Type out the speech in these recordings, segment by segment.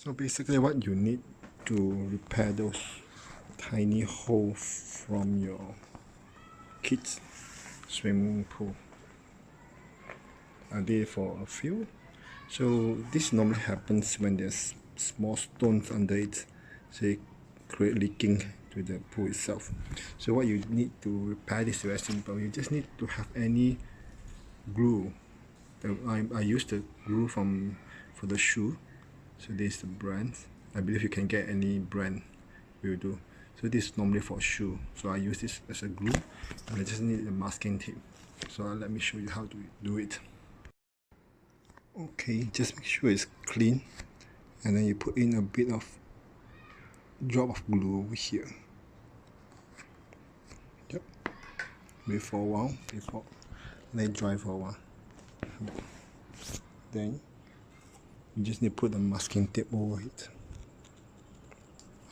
So basically what you need to repair those tiny holes from your kids' swimming pool. Are they for a few? So this normally happens when there's small stones under it, so it create leaking to the pool itself. So what you need to repair this is very simple. You just need to have any glue. I used the glue for the shoe. So this is the brand. I believe you can get any brand will do. So this is normally for shoe. So I use this as a glue, and I just need a masking tape. So let me show you how to do it. Okay, just make sure it's clean, and then you put in a bit of drop of glue over here. Yep. Wait for a while before let it dry for a while. Then you just need to put the masking tape over it,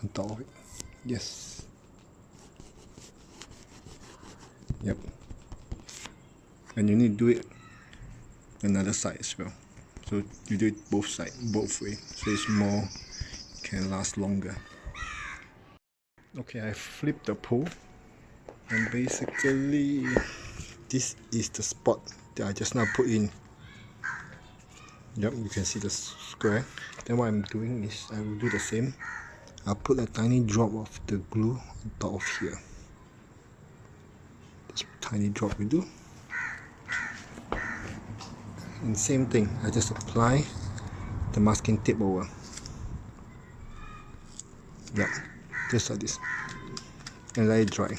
on top of it. Yes. Yep. And you need to do it another side as well. So you do it both sides, both ways, so it's more, can last longer. Okay, I flipped the pool, and basically this is the spot that I just now put in. Yep, you can see the square. Then what I'm doing is I will do the same. I'll put a tiny drop of the glue on top of here. Just tiny drop we do. And same thing, I just apply the masking tape over. Yep, just like this. And let it dry.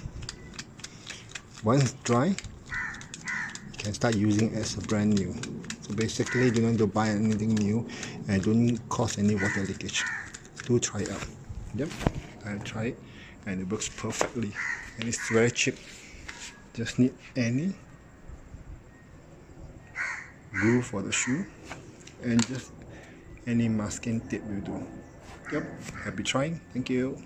Once dry, you can start using it as a brand new. So basically, you don't need to buy anything new and don't cause any water leakage. Do try it out. Yep, I tried it and it works perfectly. And it's very cheap. Just need any glue for the shoe and just any masking tape will do. Yep, happy trying. Thank you.